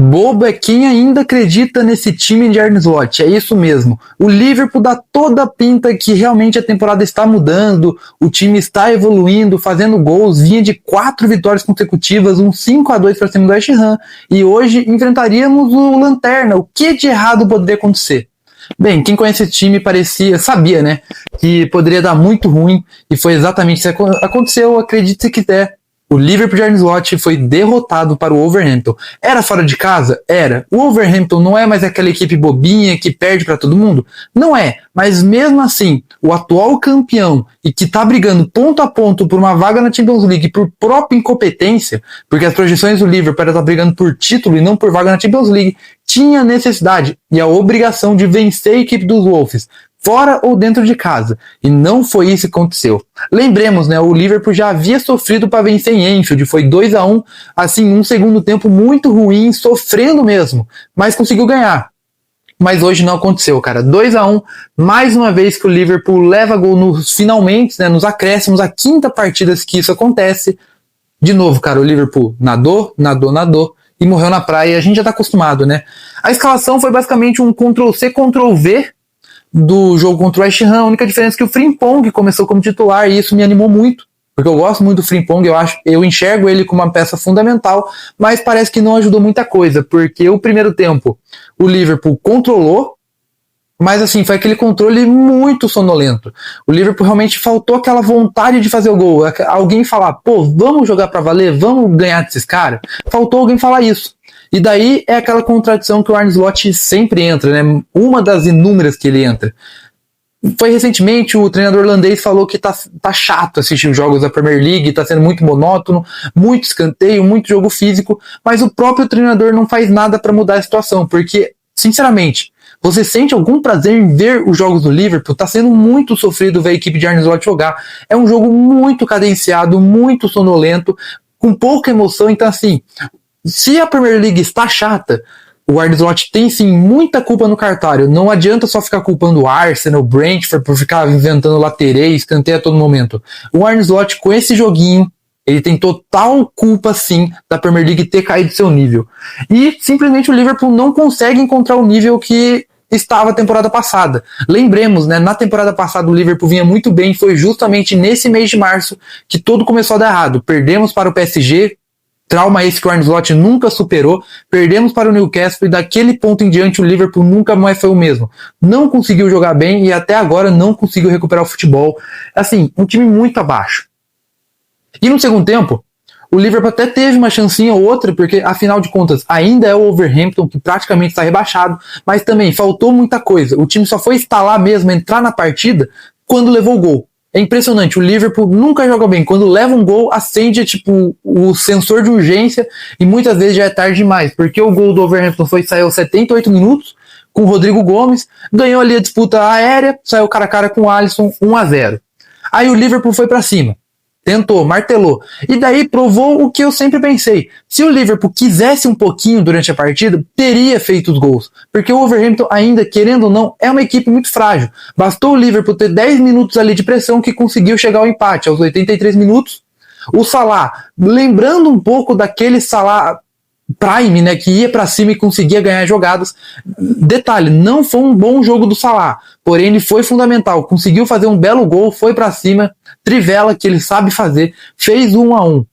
Bobo é quem ainda acredita nesse time de Arne Slot, é isso mesmo. O Liverpool dá toda a pinta que realmente a temporada está mudando, o time está evoluindo, fazendo gols, vinha de 4 vitórias consecutivas, um 5-2 para cima do West Ham, e hoje enfrentaríamos o Lanterna. O que de errado poderia acontecer? Bem, quem conhece esse time sabia, né, que poderia dar muito ruim, e foi exatamente isso que aconteceu, acredite se quiser. O Liverpool de Arne Slot foi derrotado para o Wolverhampton. Era fora de casa? Era. O Wolverhampton não é mais aquela equipe bobinha que perde para todo mundo? Não é. Mas mesmo assim, o atual campeão e que está brigando ponto a ponto por uma vaga na Champions League por própria incompetência, porque as projeções do Liverpool eram estar brigando por título e não por vaga na Champions League, tinha necessidade e a obrigação de vencer a equipe dos Wolves, fora ou dentro de casa. E não foi isso que aconteceu. Lembremos, né, o Liverpool já havia sofrido para vencer em Anfield, foi 2-1, assim, um segundo tempo muito ruim, sofrendo mesmo, mas conseguiu ganhar. Mas hoje não aconteceu, cara. 2-1, mais uma vez que o Liverpool leva gol finalmente, né, nos acréscimos, a quinta partida que isso acontece. De novo, cara, o Liverpool nadou e morreu na praia. A gente já tá acostumado, né? A escalação foi basicamente um Ctrl-C, Ctrl-V do jogo contra o West Ham. A única diferença é que o Frimpong começou como titular e isso me animou muito, porque eu gosto muito do Frimpong, eu enxergo ele como uma peça fundamental, mas parece que não ajudou muita coisa, porque o primeiro tempo o Liverpool controlou, mas assim, foi aquele controle muito sonolento. O Liverpool realmente faltou aquela vontade de fazer o gol, alguém falar, pô, vamos jogar pra valer, vamos ganhar desses caras. Faltou alguém falar isso. E daí é aquela contradição que o Arne Slot sempre entra, né? Uma das inúmeras que ele entra. Foi recentemente, o treinador holandês falou que tá chato assistir os jogos da Premier League, tá sendo muito monótono, muito escanteio, muito jogo físico, mas o próprio treinador não faz nada para mudar a situação, porque, sinceramente, você sente algum prazer em ver os jogos do Liverpool? Tá sendo muito sofrido ver a equipe de Arne Slot jogar. É um jogo muito cadenciado, muito sonolento, com pouca emoção, então assim, se a Premier League está chata, o Arne Slot tem sim muita culpa no cartório. Não adianta só ficar culpando o Arsenal, o Brentford por ficar inventando laterais, escanteio a todo momento. O Arne Slot com esse joguinho, ele tem total culpa sim da Premier League ter caído seu nível. E simplesmente o Liverpool não consegue encontrar o nível que estava a temporada passada. Lembremos, né, na temporada passada o Liverpool vinha muito bem, foi justamente nesse mês de março que tudo começou a dar errado. Perdemos para o PSG, trauma esse que o Arne Slot nunca superou, perdemos para o Newcastle e daquele ponto em diante o Liverpool nunca mais foi o mesmo. Não conseguiu jogar bem e até agora não conseguiu recuperar o futebol. Assim, um time muito abaixo. E no segundo tempo, o Liverpool até teve uma chancinha ou outra, porque afinal de contas ainda é o Wolverhampton que praticamente está rebaixado, mas também faltou muita coisa. O time só foi instalar mesmo, entrar na partida, quando levou o gol. É impressionante, o Liverpool nunca joga bem. Quando leva um gol, acende tipo o sensor de urgência e muitas vezes já é tarde demais, porque o gol do Wolverhampton saiu aos 78 minutos com o Rodrigo Gomes, ganhou ali a disputa aérea, saiu cara a cara com o Alisson, 1-0. Aí o Liverpool foi para cima. Tentou, martelou. E daí provou o que eu sempre pensei. Se o Liverpool quisesse um pouquinho durante a partida, teria feito os gols. Porque o Wolverhampton ainda, querendo ou não, é uma equipe muito frágil. Bastou o Liverpool ter 10 minutos ali de pressão que conseguiu chegar ao empate. Aos 83 minutos, o Salah, lembrando um pouco daquele Salah Prime, né, que ia pra cima e conseguia ganhar jogadas. Detalhe, não foi um bom jogo do Salah, porém ele foi fundamental, conseguiu fazer um belo gol, foi pra cima, trivela que ele sabe fazer, fez 1-1.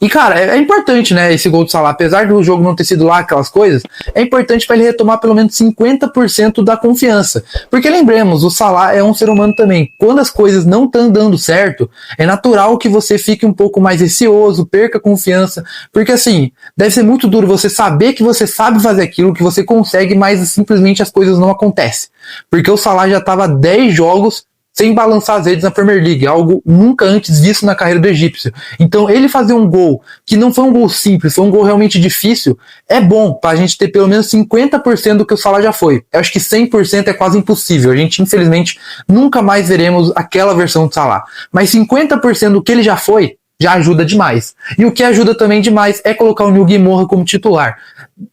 E cara, é importante, né, esse gol do Salah, apesar do jogo não ter sido lá aquelas coisas, é importante para ele retomar pelo menos 50% da confiança, porque lembremos, o Salah é um ser humano também, quando as coisas não estão dando certo, é natural que você fique um pouco mais receoso, perca confiança, porque assim, deve ser muito duro você saber que você sabe fazer aquilo, que você consegue, mas simplesmente as coisas não acontecem, porque o Salah já estava 10 jogos sem balançar as redes na Premier League, algo nunca antes visto na carreira do egípcio. Então ele fazer um gol, que não foi um gol simples, foi um gol realmente difícil, é bom para a gente ter pelo menos 50% do que o Salah já foi. Eu acho que 100% é quase impossível, a gente infelizmente nunca mais veremos aquela versão do Salah. Mas 50% do que ele já foi, já ajuda demais. E o que ajuda também demais é colocar o Neil Guimorra como titular.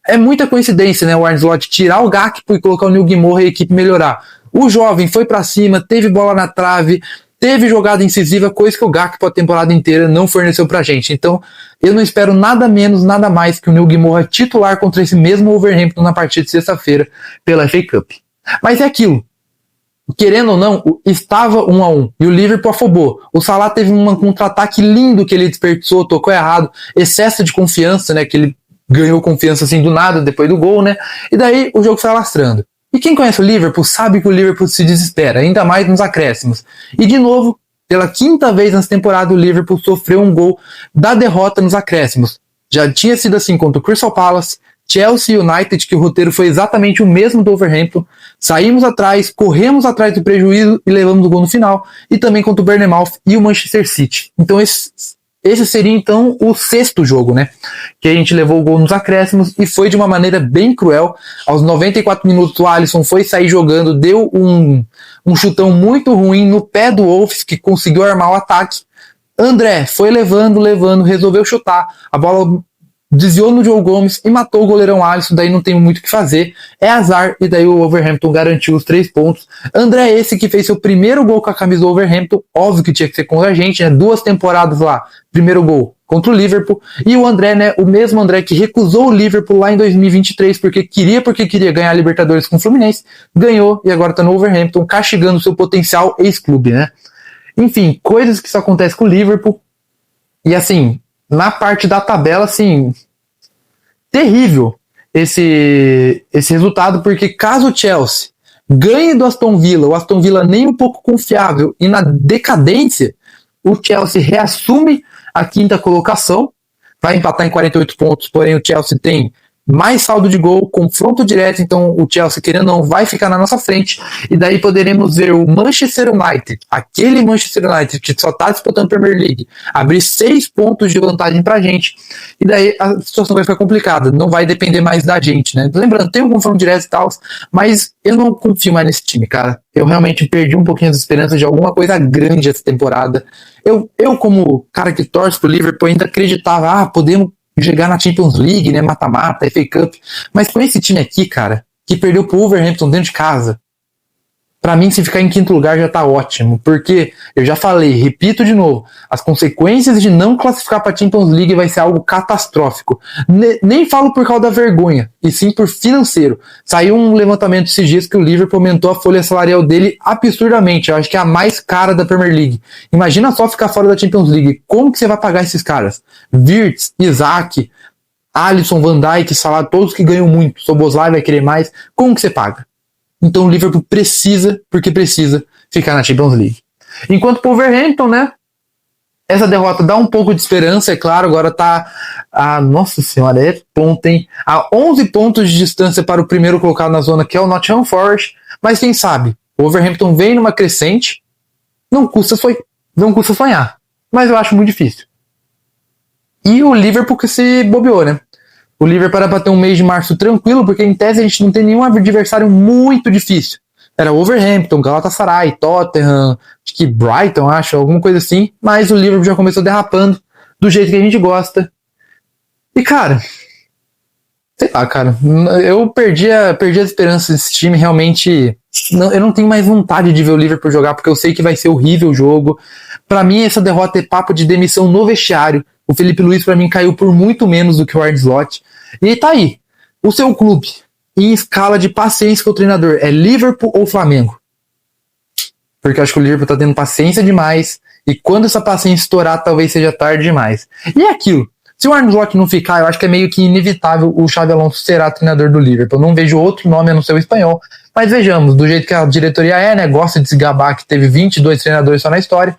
É muita coincidência, né, o Arne Slot tirar o Gakpo e colocar o Neil Guimorra e a equipe melhorar. O jovem foi pra cima, teve bola na trave, teve jogada incisiva, coisa que o Gakpo a temporada inteira não forneceu pra gente. Então, eu não espero nada menos, nada mais que o Neil Guimorra titular contra esse mesmo Wolverhampton na partida de sexta-feira pela FA Cup. Mas é aquilo. Querendo ou não, estava 1-1 e o Liverpool afobou. O Salah teve um contra-ataque lindo que ele desperdiçou, tocou errado, excesso de confiança, né, que ele ganhou confiança assim do nada depois do gol, né? E daí o jogo foi alastrando. E quem conhece o Liverpool sabe que o Liverpool se desespera, ainda mais nos acréscimos. E de novo, pela quinta vez nessa temporada, o Liverpool sofreu um gol da derrota nos acréscimos. Já tinha sido assim contra o Crystal Palace, Chelsea e United, que o roteiro foi exatamente o mesmo do Wolverhampton. Saímos atrás, corremos atrás do prejuízo e levamos o gol no final. E também contra o Bournemouth e o Manchester City. Então esse seria então o sexto jogo, né? Que a gente levou o gol nos acréscimos e foi de uma maneira bem cruel. Aos 94 minutos o Alisson foi sair jogando, deu um chutão muito ruim no pé do Wolves, que conseguiu armar o ataque. André foi levando, resolveu chutar. A bola desviou no Joe Gomes e matou o goleirão Alisson, daí não tem muito o que fazer, é azar, e daí o Wolverhampton garantiu os 3 pontos. André esse que fez seu primeiro gol com a camisa do Wolverhampton, óbvio que tinha que ser contra a gente, né, 2 temporadas lá, primeiro gol contra o Liverpool, e o André, né, o mesmo André que recusou o Liverpool lá em 2023 porque queria ganhar a Libertadores com o Fluminense, ganhou e agora tá no Wolverhampton, castigando seu potencial ex-clube, né. Enfim, coisas que só acontecem com o Liverpool, e assim, na parte da tabela, assim, terrível esse resultado, porque caso o Chelsea ganhe do Aston Villa, o Aston Villa nem um pouco confiável e na decadência, o Chelsea reassume a 5ª colocação, vai empatar em 48 pontos, porém o Chelsea tem mais saldo de gol, confronto direto, então o Chelsea, querendo ou não, vai ficar na nossa frente, e daí poderemos ver o Manchester United, aquele Manchester United que só está disputando a Premier League, abrir 6 pontos de vantagem pra gente, e daí a situação vai ficar complicada, não vai depender mais da gente, né? Lembrando, tem um confronto direto e tal, mas eu não confio mais nesse time, cara. Eu realmente perdi um pouquinho as esperanças de alguma coisa grande essa temporada. Eu como cara que torce pro Liverpool, ainda acreditava, podemos chegar na Champions League, né, mata-mata, FA Cup, mas com esse time aqui, cara, que perdeu pro Wolverhampton dentro de casa, pra mim, se ficar em 5º lugar já tá ótimo, porque, eu já falei, repito de novo, as consequências de não classificar pra Champions League vai ser algo catastrófico. Nem falo por causa da vergonha, e sim por financeiro. Saiu um levantamento esses dias que o Liverpool aumentou a folha salarial dele absurdamente, eu acho que é a mais cara da Premier League. Imagina só ficar fora da Champions League, como que você vai pagar esses caras? Wirtz, Isaac, Alisson, Van Dijk, Salah, todos que ganham muito, Szoboszlai vai querer mais, como que você paga? Então o Liverpool precisa ficar na Champions League. Enquanto o Wolverhampton, né, essa derrota dá um pouco de esperança, é claro, agora tá nossa senhora, é ponto, hein? A 11 pontos de distância para o primeiro colocado na zona, que é o Nottingham Forest, mas quem sabe, o Wolverhampton vem numa crescente, não custa sonhar, mas eu acho muito difícil. E o Liverpool que se bobeou, né? O Liverpool era para ter um mês de março tranquilo, porque em tese a gente não tem nenhum adversário muito difícil. Era Wolverhampton, Galatasaray, Tottenham, acho que Brighton, alguma coisa assim. Mas o Liverpool já começou derrapando do jeito que a gente gosta. E cara, sei lá, cara, eu perdi as esperanças desse time, realmente. Eu não tenho mais vontade de ver o Liverpool jogar, porque eu sei que vai ser horrível o jogo. Pra mim, essa derrota é papo de demissão no vestiário. O Felipe Luiz, pra mim, caiu por muito menos do que o Arne Slot. E tá aí. O seu clube, em escala de paciência com o treinador, é Liverpool ou Flamengo? Porque eu acho que o Liverpool tá tendo paciência demais. E quando essa paciência estourar, talvez seja tarde demais. E é aquilo. Se o Arne Slot não ficar, eu acho que é meio que inevitável o Xabi Alonso será treinador do Liverpool. Eu não vejo outro nome a não ser o espanhol. Mas vejamos, do jeito que a diretoria é, né? Gosta de se gabar que teve 22 treinadores só na história.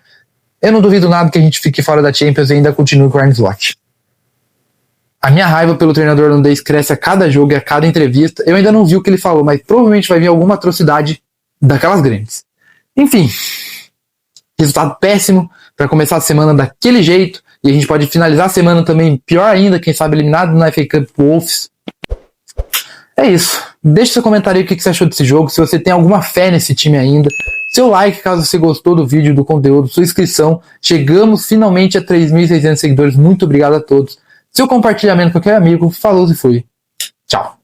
Eu não duvido nada que a gente fique fora da Champions e ainda continue com o Arne Slot. A minha raiva pelo treinador holandês cresce a cada jogo e a cada entrevista. Eu ainda não vi o que ele falou, mas provavelmente vai vir alguma atrocidade daquelas grandes. Enfim, resultado péssimo para começar a semana daquele jeito. E a gente pode finalizar a semana também pior ainda, quem sabe eliminado na FA Cup Wolves. É isso. Deixe seu comentário aí o que você achou desse jogo, se você tem alguma fé nesse time ainda. Seu like caso você gostou do vídeo, do conteúdo, sua inscrição. Chegamos finalmente a 3.600 seguidores. Muito obrigado a todos. Seu compartilhamento com aquele amigo. Falou e fui. Tchau.